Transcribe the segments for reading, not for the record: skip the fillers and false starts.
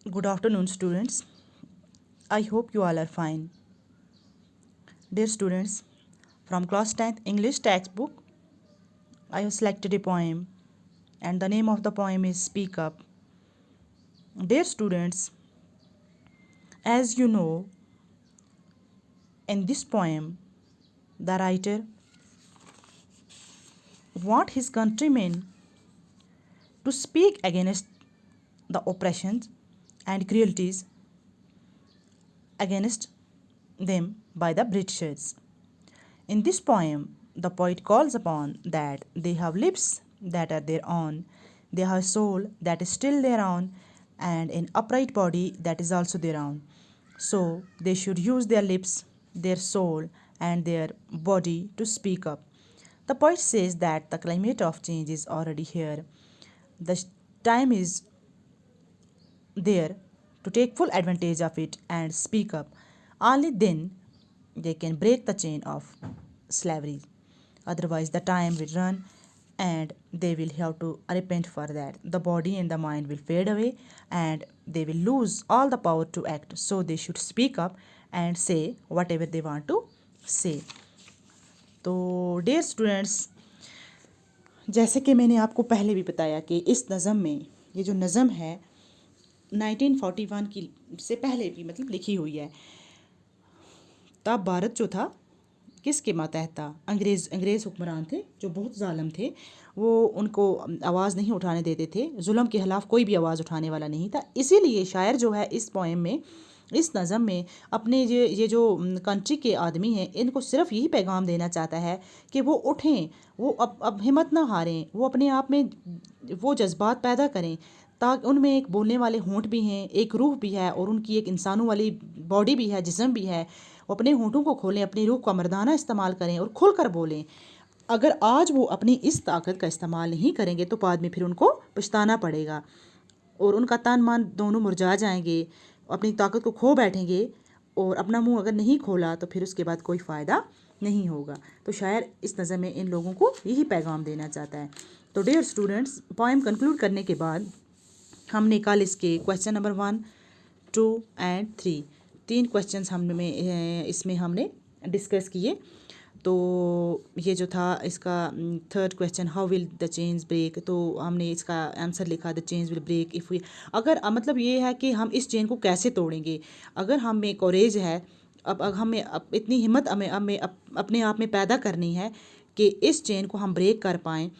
Good afternoon, students. I hope you all are fine. Dear students, from class 10th English textbook, I have selected a poem, and the name of the poem is Speak Up. Dear students, as you know, in this poem, the writer wants his countrymen to speak against the oppressions and cruelties against them by the Britishers. In this poem, the poet calls upon that they have lips that are their own, they have soul that is still their own, and an upright body that is also their own. So they should use their lips, their soul, and their body to speak up. The poet says that the climate of change is already here. The time is there to take full advantage of it and speak up. Only then they can break the chain of slavery. Otherwise, the time will run and they will have to repent for that. The body and the mind will fade away and they will lose all the power to act. So, they should speak up and say whatever they want to say. तो dear students, जैसे कि मैंने आपको पहले भी बताया कि इस नज़म में ये जो नज़म है 1941 की से पहले भी मतलब लिखी हुई है। तब भारत जो था किसके मातहत था? अंग्रेज़ हुक्मरान थे जो बहुत ज़ालिम थे। वो उनको आवाज़ नहीं उठाने देते थे, जुल्म के ख़िलाफ़ कोई भी आवाज़ उठाने वाला नहीं था। इसीलिए शायर जो है इस पोएम में, इस नज़म में अपने ये जो कंट्री के आदमी हैं इनको सिर्फ यही पैगाम देना चाहता है कि वो उठें, वो अब हिम्मत ना हारें, वो अपने आप में वो जज्बात पैदा करें ताकि उनमें एक बोलने वाले होंठ भी हैं, एक रूह भी है और उनकी एक इंसानों वाली बॉडी भी है, जिस्म भी है। वो अपने होंठों को खोलें, अपनी रूह का मर्दाना इस्तेमाल करें और खुल कर बोलें। अगर आज वो अपनी इस ताकत का इस्तेमाल नहीं करेंगे तो बाद में फिर उनको पछताना पड़ेगा और उनका तन मन दोनों मुरझा जाएंगे, अपनी ताकत को खो बैठेंगे और अपना मुंह अगर नहीं खोला तो फिर उसके बाद कोई फ़ायदा नहीं होगा। तो शायर इस नज़म में इन लोगों को यही पैगाम देना चाहता है। तो डियर स्टूडेंट्स, पोएम कंक्लूड करने के बाद हमने कल इसके क्वेश्चन नंबर 1, 2 एंड 3 क्वेश्चंस इसमें हमने डिस्कस किए। तो ये जो था इसका third question, how will the chains break, तो हमने इसका आंसर लिखा the chains will break if we, अगर मतलब ये है कि हम इस चेन को कैसे तोड़ेंगे। अगर हम में कॉरेज है, अब हमें इतनी हिम्मत हमें अपने आप में पैदा करनी है कि इस चेन को हम ब्रेक कर पाएँ।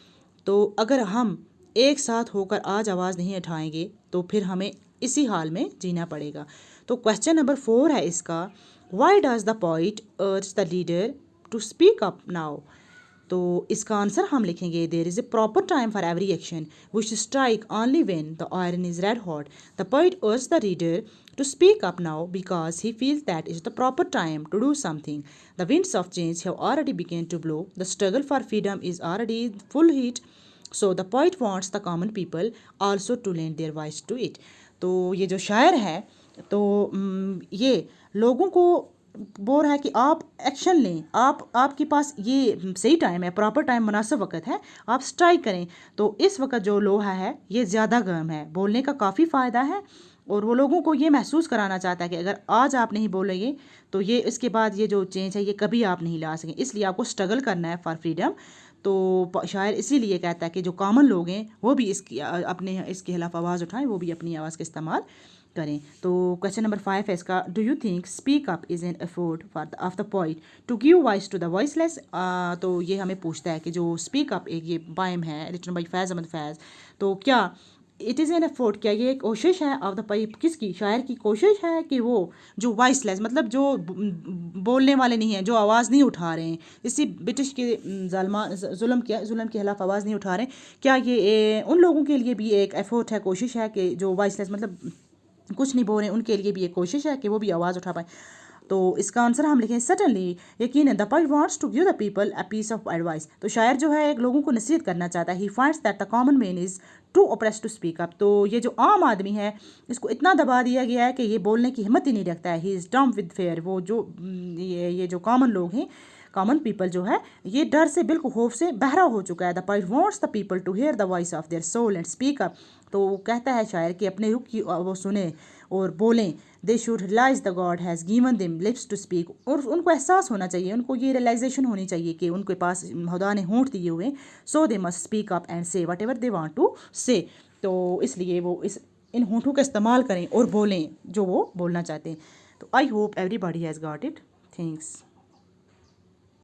तो अगर हम एक साथ होकर आज आवाज़ नहीं उठाएंगे तो फिर हमें इसी हाल में जीना पड़ेगा। तो क्वेश्चन नंबर 4 है इसका, why does the poet urge the leader to speak up now. तो इसका आंसर हम लिखेंगे, there is a proper time for every action we should strike only when the iron is red hot. The poet urge the reader to speak up now because he feels that is the proper time to do something. The winds of change have already begun to blow. The struggle for freedom is already in full heat. So the poet wants the common people also to lend their voice to it. तो ये जो शायर है तो ये लोगों को बोल रहा है कि आप एक्शन लें, आपके पास ये सही टाइम है, प्रॉपर टाइम, मुनासिब वक्त है, आप स्ट्राइक करें। तो इस वक्त जो लोहा है ये ज़्यादा गर्म है, बोलने का काफ़ी फ़ायदा है और वो लोगों को ये महसूस कराना चाहता है कि अगर आज आप नहीं बोलेंगे तो ये इसके बाद ये जो चेंज है ये कभी आप नहीं ला सकें, इसलिए आपको स्ट्रगल करना है फॉर फ्रीडम। तो शायर इसीलिए कहता है कि जो कॉमन लोग हैं वो भी इसकी अपने इसके खिलाफ आवाज़ उठाएं, वो भी अपनी आवाज़ का इस्तेमाल करें। तो क्वेश्चन नंबर 5 है इसका, do you think speak up is an effort for of the poet to give voice to the voiceless. तो ये हमें पूछता है कि जो स्पीक अप एक ये पोएम है रिटन बाई फैज़ अहमद फैज़, तो क्या इट इज़ एन एफर्ट, क्या ये कोशिश है ऑफ द पोइट, किसकी, शायर की कोशिश है कि वो जो वॉइसलेस मतलब जो बोलने वाले नहीं हैं, जो आवाज़ नहीं उठा रहे हैं, इसी ब्रिटिश के जुल्म के खिलाफ आवाज़ नहीं उठा रहे हैं, क्या ये उन लोगों के लिए भी एक एफर्ट है, कोशिश है कि जो वॉइसलेस मतलब कुछ नहीं बोल रहे हैं उनके लिए भी एक कोशिश है कि वो भी आवाज़ उठा पाएँ। तो इसका आंसर हम लिखें सटनली, यकीन the poet wants to give the people a piece of advice. तो शायर जो है एक लोगों को नसीहत करना चाहता है, he finds that the common man is too oppress to speak up. तो ये जो आम आदमी है इसको इतना दबा दिया गया है कि ये बोलने की हिम्मत ही नहीं रखता है, ही इज़ डम विद फेयर। वो जो ये जो कॉमन लोग हैं, कॉमन पीपल जो है ये डर से बिल्कुल खौफ से बहरा हो चुका है। The poet wants the people to hear the voice of their soul and speak up. تو کہتا ہے شاعر کہ اپنے روح کی وہ سنیں اور بولیں. They should realise the God has given them lips to speak. اور ان کو احساس ہونا چاہیے, ان کو یہ ریئلائزیشن ہونی چاہیے کہ ان کے پاس خدا نے ہونٹ دیے ہوئے. So they must speak up and say whatever they want to say. تو اس لیے وہ ان ہونٹوں کا استعمال کریں اور بولیں جو وہ بولنا چاہتے ہیں. تو I hope every body has got it. Thanks.